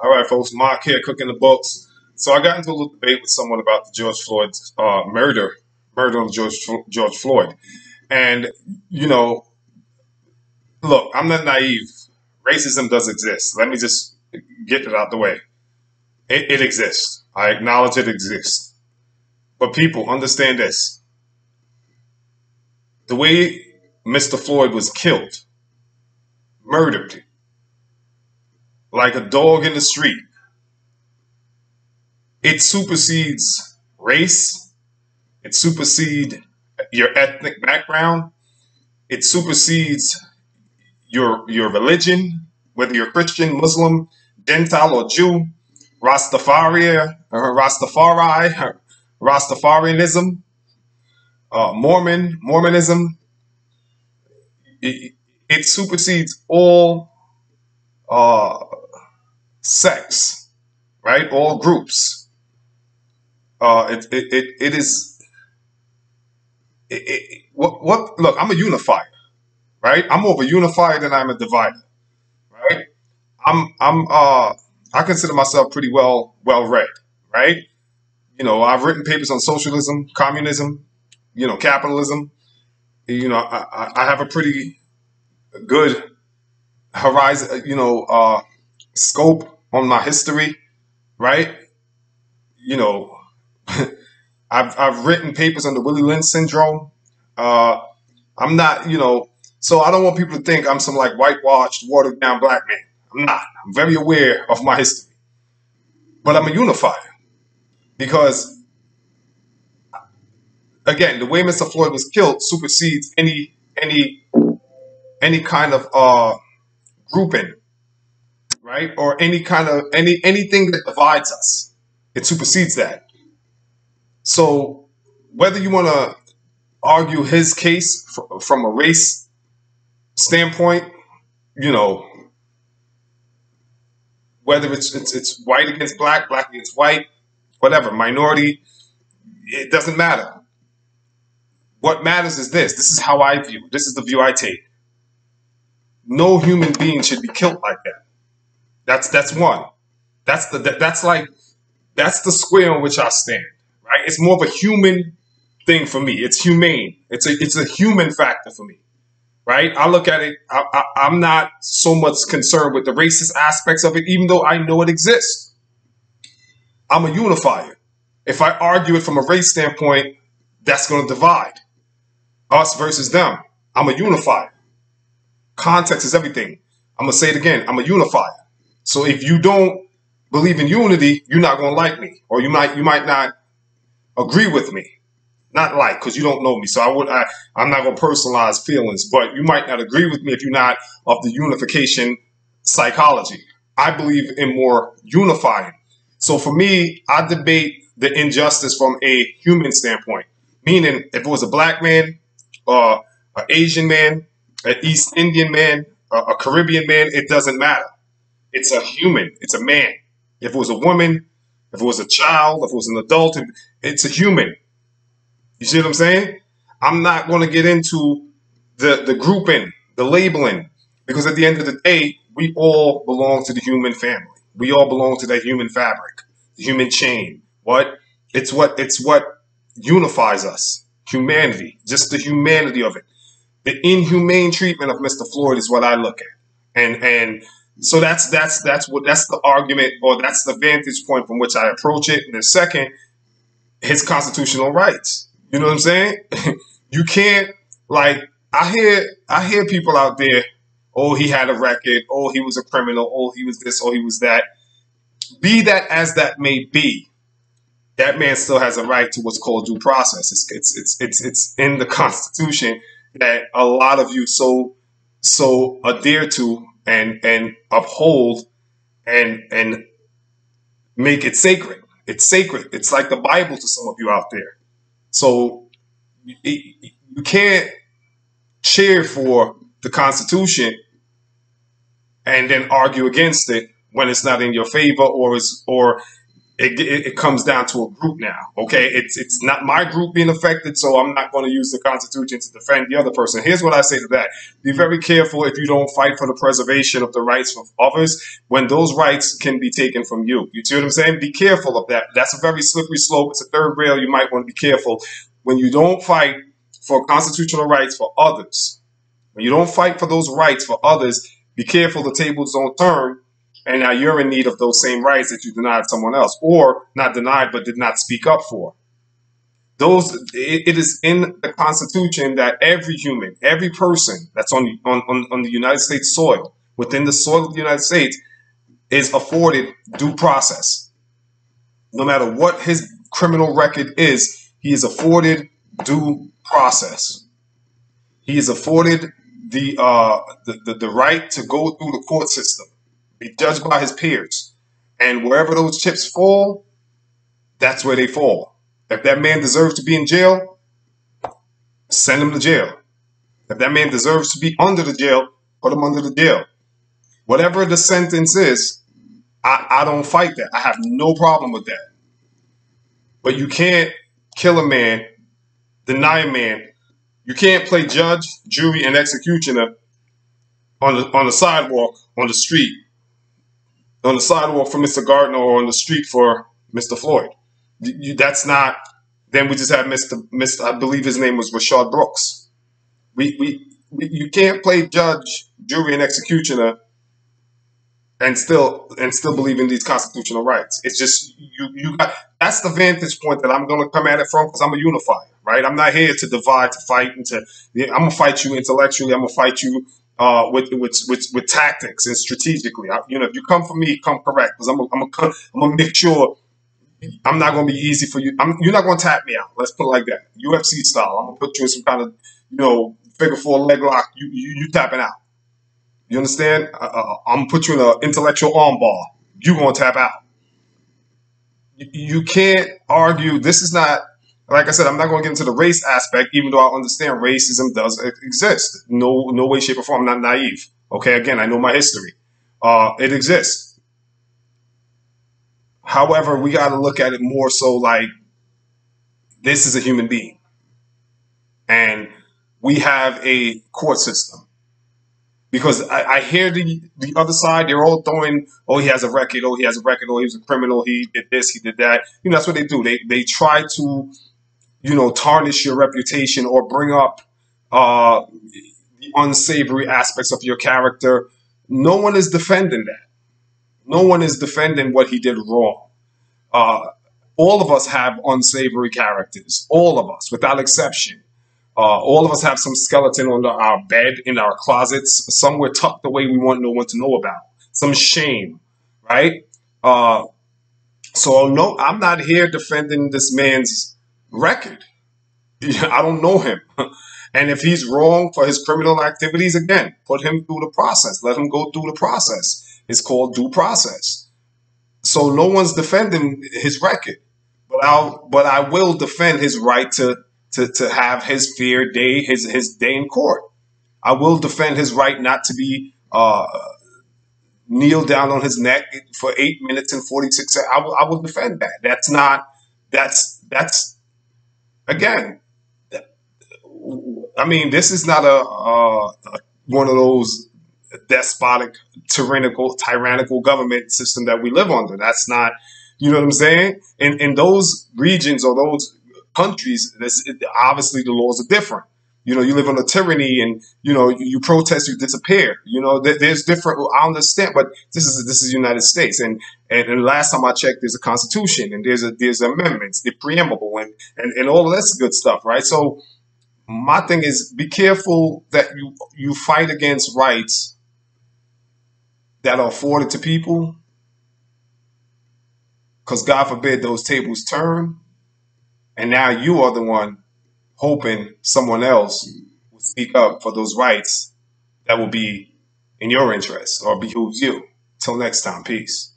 All right, folks. Mark here, cooking the books. So I got into a little debate with someone about the George Floyd murder of George Floyd. And you know, look, I'm not naive. Racism does exist. Let me just get it out the way. It exists. I acknowledge it exists. But people, understand this: the way Mr. Floyd was killed, murdered, like a dog in the street, it supersedes race. It supersedes your ethnic background. It supersedes your religion, whether you're Christian, Muslim, Gentile, or Jew, Rastafarianism, Mormonism. It supersedes all sects, right? All groups. It is what? Look, I'm a unifier, right? I'm more of a unifier than I'm a divider, right? I consider myself pretty well read, right? I've written papers on socialism, communism, capitalism. I have a pretty good horizon, scope on my history, right? You know, I've written papers on the Willie Lynch syndrome. I'm not, so I don't want people to think I'm some like whitewashed, watered down black man. I'm not. I'm very aware of my history, but I'm a unifier because, again, the way Mr. Floyd was killed supersedes any kind of grouping, right? Or any kind of anything that divides us. It supersedes that. So whether you want to argue his case from a race standpoint, whether it's white against black, black against white, whatever, minority, it doesn't matter. What matters is this. This is how I view it. This is the view I take. No human being should be killed like that. That's one. That's the square on which I stand. Right? It's more of a human thing for me. It's humane. It's a human factor for me. Right? I look at it. I'm not so much concerned with the racist aspects of it, even though I know it exists. I'm a unifier. If I argue it from a race standpoint, that's going to divide us versus them. I'm a unifier. Context is everything. I'm going to say it again. I'm a unifier. So if you don't believe in unity, you're not going to like me, or you might not agree with me. Not like, because you don't know me. So I'm not going to personalize feelings, but you might not agree with me if you're not of the unification psychology. I believe in more unifying. So for me, I debate the injustice from a human standpoint. Meaning, if it was a black man, an Asian man, an East Indian man, a Caribbean man, it doesn't matter. It's a human. It's a man. If it was a woman, if it was a child, if it was an adult, it's a human. You see what I'm saying? I'm not going to get into the grouping, the labeling, because at the end of the day, we all belong to the human family. We all belong to that human fabric, the human chain. It's what unifies us. Humanity, just the humanity of it. The inhumane treatment of Mr. Floyd is what I look at, and so that's the argument, or that's the vantage point from which I approach it. And the second, his constitutional rights. You know what I'm saying? You can't, like, I hear people out there, oh, he had a record, oh, he was a criminal, oh, he was this, oh, he was that. Be that as that may be, that man still has a right to what's called due process. It's in the Constitution that a lot of you so adhere to and uphold and make it sacred. It's sacred. It's like the Bible to some of you out there. So you can't cheer for the Constitution and then argue against it when it's not in your favor, or it comes down to a group now. Okay, it's not my group being affected, so I'm not going to use the Constitution to defend the other person. Here's what I say to that: be very careful if you don't fight for the preservation of the rights of others when those rights can be taken from you. You see what I'm saying? Be careful of that. That's a very slippery slope. It's a third rail. You might want to be careful when you don't fight for constitutional rights for others. When you don't fight for those rights for others, be careful the tables don't turn, and now you're in need of those same rights that you denied someone else, or not denied but did not speak up for. It is in the Constitution that every human, every person that's on the United States soil, within the soil of the United States, is afforded due process. No matter what his criminal record is, he is afforded due process. He is afforded the right to go through the court system, be judged by his peers, and wherever those chips fall, that's where they fall. If that man deserves to be in jail, send him to jail. If that man deserves to be under the jail, put him under the jail. Whatever the sentence is, I don't fight that. I have no problem with that. But you can't kill a man, deny a man. You can't play judge, jury, and executioner on the sidewalk, on the street, on the sidewalk for Mr. Gardner, or on the street for Mr. Floyd. That's not. Then we just have Mr. I believe his name was Rashad Brooks. You can't play judge, jury, and executioner and still believe in these constitutional rights. It's just you got. That's the vantage point that I'm going to come at it from, because I'm a unifier, right? I'm not here to divide, to fight, and to. I'm gonna fight you intellectually. I'm gonna fight you with tactics and strategically. If you come for me, come correct, because I'm gonna make sure I'm not gonna be easy for you. You're not gonna tap me out. Let's put it like that, UFC style. I'm gonna put you in some kind of figure four leg lock. You tapping out. You understand? I'm gonna put you in an intellectual armbar. You gonna tap out. You can't argue. This is not. Like I said, I'm not going to get into the race aspect, even though I understand racism does exist. No way, shape, or form. I'm not naive. Okay, again, I know my history. It exists. However, we got to look at it more so like this is a human being. And we have a court system. Because I hear the other side, they're all throwing, oh, he has a record, oh, he has a record, oh, he was a criminal, he did this, he did that. That's what they do. They try to tarnish your reputation or bring up the unsavory aspects of your character. No one is defending that. No one is defending what he did wrong. All of us have unsavory characters. All of us, without exception. All of us have some skeleton under our bed, in our closets, somewhere tucked away we want no one to know about. Some shame, right? So no, I'm not here defending this man's record. I don't know him. And if he's wrong for his criminal activities, again, put him through the process. Let him go through the process. It's called due process. So no one's defending his record. But I will defend his right to have his fair day, his day in court. I will defend his right not to be kneel down on his neck for 8 minutes and 46 seconds. I will defend that. That's again. I mean, this is not one of those despotic, tyrannical government system that we live under. That's not, you know what I'm saying? In those regions or those countries, obviously the laws are different. You live under tyranny, and you protest, you disappear. There's different. I understand, but this is United States, and last time I checked, there's a constitution, and there's amendments, the preamble, and all of that's good stuff, right? So my thing is, be careful that you fight against rights that are afforded to people, because God forbid those tables turn, and now you are the one hoping someone else will speak up for those rights that will be in your interest or behooves you. Till next time, peace.